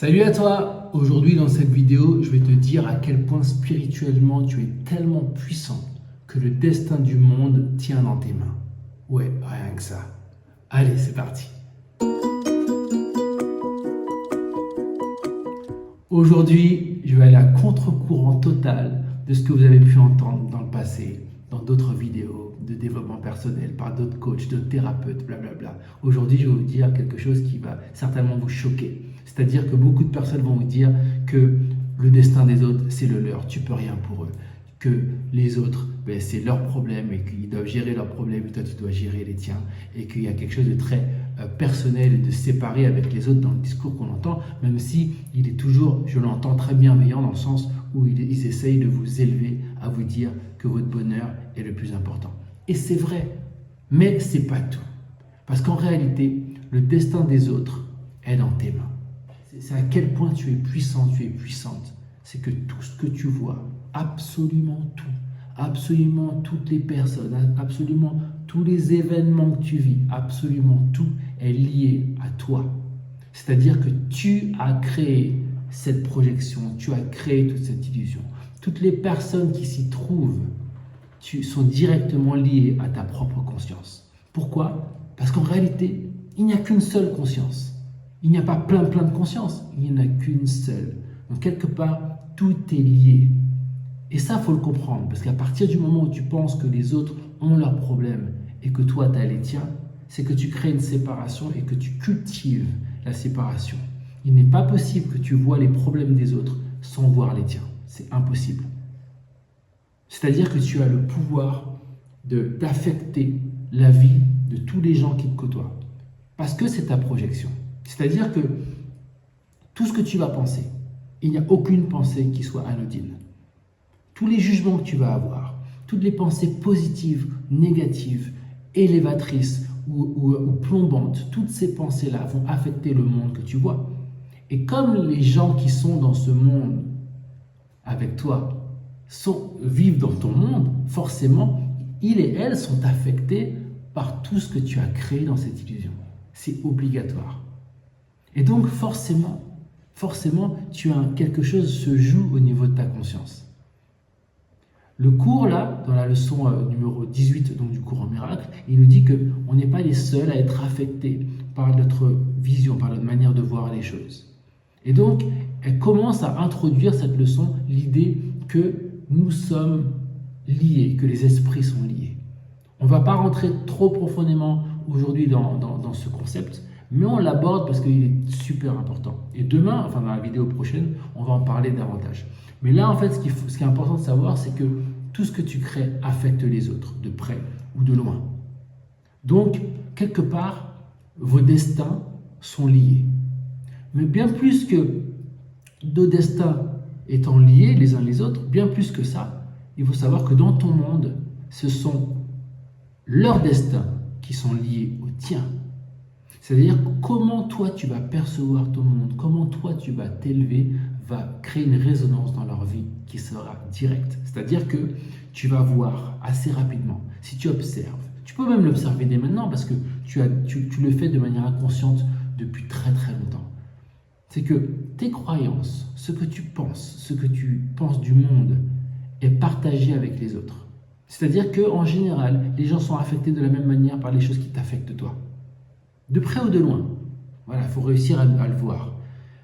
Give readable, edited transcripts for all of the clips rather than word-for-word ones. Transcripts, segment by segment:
Salut à toi! Aujourd'hui dans cette vidéo, je vais te dire à quel point spirituellement tu es tellement puissant que le destin du monde tient dans tes mains. Ouais, rien que ça. Allez, c'est parti! Aujourd'hui, je vais aller à contre-courant total de ce que vous avez pu entendre dans le passé, dans d'autres vidéos de développement personnel, par d'autres coachs, d'autres thérapeutes, blablabla. Aujourd'hui, je vais vous dire quelque chose qui va certainement vous choquer. C'est-à-dire que beaucoup de personnes vont vous dire que le destin des autres, c'est le leur, tu peux rien pour eux. Que les autres, c'est leur problème et qu'ils doivent gérer leurs problèmes et toi, tu dois gérer les tiens. Et qu'il y a quelque chose de très personnel et de séparé avec les autres dans le discours qu'on entend, même si il est toujours, je l'entends, très bienveillant dans le sens où ils essayent de vous élever à vous dire que votre bonheur est le plus important. Et c'est vrai, mais c'est pas tout. Parce qu'en réalité, le destin des autres est dans tes mains. C'est à quel point tu es puissant, tu es puissante. C'est que tout ce que tu vois, absolument toutes les personnes, absolument tous les événements que tu vis, absolument tout est lié à toi. C'est-à-dire que tu as créé cette projection, tu as créé toute cette illusion. Toutes les personnes qui s'y trouvent sont directement liées à ta propre conscience. Pourquoi? Parce qu'en réalité, il n'y a qu'une seule conscience. Il n'y a pas plein de consciences, il n'y en a qu'une seule. Donc quelque part, tout est lié. Et ça, il faut le comprendre, parce qu'à partir du moment où tu penses que les autres ont leurs problèmes et que toi, tu as les tiens, c'est que tu crées une séparation et que tu cultives la séparation. Il n'est pas possible que tu vois les problèmes des autres sans voir les tiens. C'est impossible. C'est-à-dire que tu as le pouvoir d'affecter la vie de tous les gens qui te côtoient. Parce que c'est ta projection. C'est-à-dire que tout ce que tu vas penser, il n'y a aucune pensée qui soit anodine. Tous les jugements que tu vas avoir, toutes les pensées positives, négatives, élévatrices ou plombantes, toutes ces pensées-là vont affecter le monde que tu vois. Et comme les gens qui sont dans ce monde avec toi vivent dans ton monde, forcément, ils et elles sont affectés par tout ce que tu as créé dans cette illusion. C'est obligatoire. Et donc, forcément, quelque chose se joue au niveau de ta conscience. Le cours, là, dans la leçon numéro 18, donc du cours en miracle, il nous dit qu'on n'est pas les seuls à être affectés par notre vision, par notre manière de voir les choses. Et donc, elle commence à introduire cette leçon, l'idée que nous sommes liés, que les esprits sont liés. On ne va pas rentrer trop profondément aujourd'hui dans ce concept, mais on l'aborde parce qu'il est super important. Et demain, enfin dans la vidéo prochaine, on va en parler davantage. Mais là, en fait, ce qui est important de savoir, c'est que tout ce que tu crées affecte les autres, de près ou de loin. Donc, quelque part, vos destins sont liés. Mais bien plus que deux destins étant liés les uns les autres, bien plus que ça, il faut savoir que dans ton monde, ce sont leurs destins qui sont liés au tien. C'est-à-dire comment toi tu vas percevoir ton monde, comment toi tu vas t'élever, va créer une résonance dans leur vie qui sera directe. C'est-à-dire que tu vas voir assez rapidement, si tu observes, tu peux même l'observer dès maintenant parce que tu le fais de manière inconsciente depuis très longtemps. C'est que tes croyances, ce que tu penses du monde est partagé avec les autres. C'est-à-dire qu'en général, les gens sont affectés de la même manière par les choses qui t'affectent toi. De près ou de loin. Voilà, il faut réussir à le voir.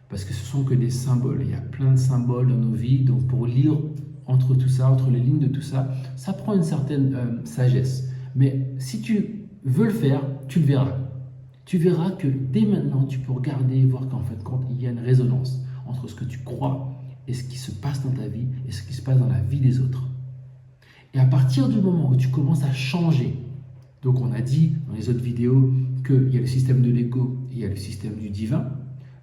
Parce que ce sont que des symboles. Il y a plein de symboles dans nos vies. Donc pour lire entre tout ça, entre les lignes de tout ça, ça prend une certaine sagesse. Mais si tu veux le faire, tu le verras. Tu verras que dès maintenant, tu peux regarder et voir qu'en fait, quand il y a une résonance entre ce que tu crois et ce qui se passe dans ta vie et ce qui se passe dans la vie des autres. Et à partir du moment où tu commences à changer, donc on a dit dans les autres vidéos qu'il y a le système de l'ego et il y a le système du divin.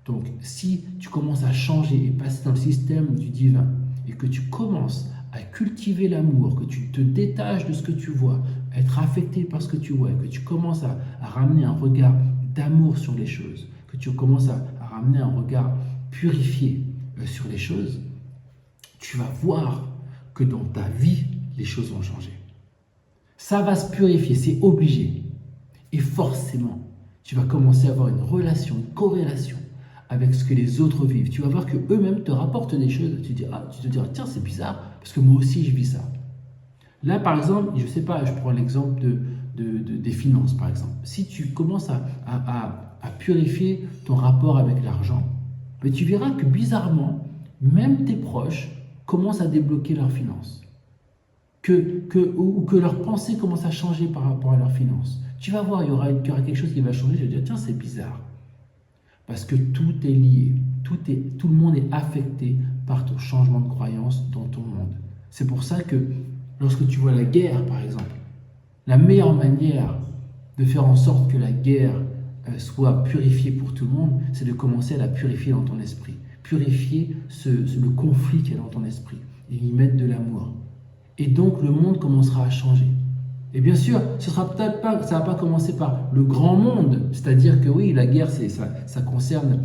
Donc si tu commences à changer et passer dans le système du divin et que tu commences à cultiver l'amour, que tu te détaches de ce que tu vois, être affecté par ce que tu vois, que tu commences à ramener un regard d'amour sur les choses, que tu commences à ramener un regard purifié sur les choses, tu vas voir que dans ta vie, les choses vont changer. Ça va se purifier, c'est obligé. Et forcément, tu vas commencer à avoir une relation, une corrélation avec ce que les autres vivent, tu vas voir que eux-mêmes te rapportent des choses. Tu te diras, tiens, c'est bizarre, parce que moi aussi je vis ça. Là, par exemple, je ne sais pas, je prends l'exemple des finances, par exemple. Si tu commences à purifier ton rapport avec l'argent, mais tu verras que bizarrement, même tes proches commencent à débloquer leurs finances. Ou que leurs pensées commencent à changer par rapport à leurs finances. Tu vas voir, il y aura quelque chose qui va changer. Je vais dire, tiens, c'est bizarre. Parce que tout est lié. Tout le monde est affecté par ton changement de croyance dans ton monde. C'est pour ça que lorsque tu vois la guerre, par exemple, la meilleure manière de faire en sorte que la guerre soit purifiée pour tout le monde, c'est de commencer à la purifier dans ton esprit. Purifier le conflit qu'il y a dans ton esprit et y mettre de l'amour. Et donc le monde commencera à changer. Et bien sûr, ça va pas commencer par le grand monde, c'est-à-dire que oui, la guerre, ça concerne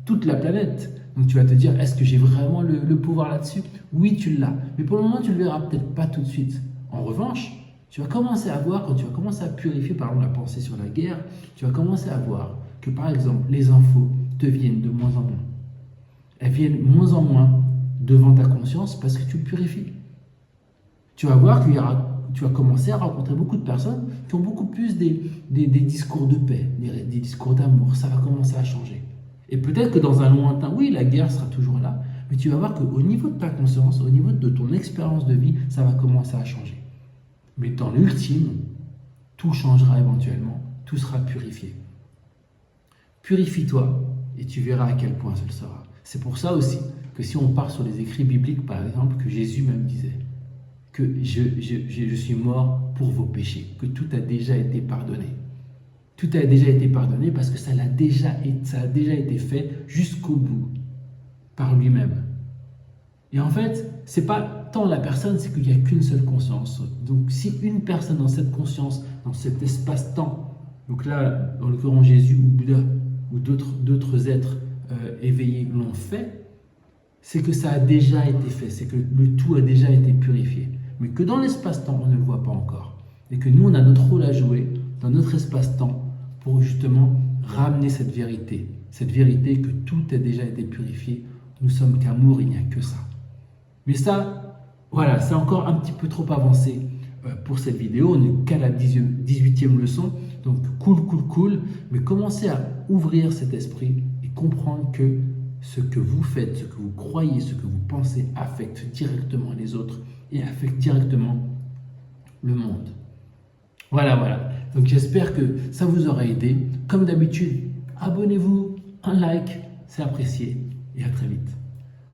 toute la planète. Donc tu vas te dire, est-ce que j'ai vraiment le pouvoir là-dessus? Oui, tu l'as. Mais pour le moment, tu ne le verras peut-être pas tout de suite. En revanche, tu vas commencer à voir, quand tu vas commencer à purifier par exemple la pensée sur la guerre, tu vas commencer à voir que par exemple, les infos te viennent de moins en moins. Elles viennent moins en moins devant ta conscience parce que tu le purifies. Tu vas voir tu vas commencer à rencontrer beaucoup de personnes qui ont beaucoup plus des discours de paix, des discours d'amour. Ça va commencer à changer. Et peut-être que dans un lointain, oui, la guerre sera toujours là, mais tu vas voir qu'au niveau de ta conscience, au niveau de ton expérience de vie, ça va commencer à changer. Mais dans l'ultime, tout changera éventuellement, tout sera purifié. Purifie-toi et tu verras à quel point ce le sera. C'est pour ça aussi que si on part sur les écrits bibliques, par exemple, que Jésus même disait que je suis mort pour vos péchés, que tout a déjà été pardonné. Tout a déjà été pardonné parce que ça a déjà été fait jusqu'au bout, par lui-même. Et en fait, c'est pas tant la personne, c'est qu'il n'y a qu'une seule conscience. Donc si une personne dans cette conscience, dans cet espace-temps, donc là, en l'occurrence Jésus ou Bouddha, ou d'autres êtres éveillés l'ont fait, c'est que ça a déjà été fait, c'est que le tout a déjà été purifié. Mais que dans l'espace-temps, on ne le voit pas encore. Et que nous, on a notre rôle à jouer dans notre espace-temps pour justement ramener cette vérité que tout a déjà été purifié. Nous sommes qu'amour, il n'y a que ça. Mais ça, voilà, c'est encore un petit peu trop avancé pour cette vidéo. On n'est qu'à la 18e leçon. Donc cool. Mais commencez à ouvrir cet esprit et comprendre que ce que vous faites, ce que vous croyez, ce que vous pensez affecte directement les autres et affecte directement le monde. Voilà. Donc j'espère que ça vous aura aidé. Comme d'habitude, abonnez-vous, un like, c'est apprécié et à très vite.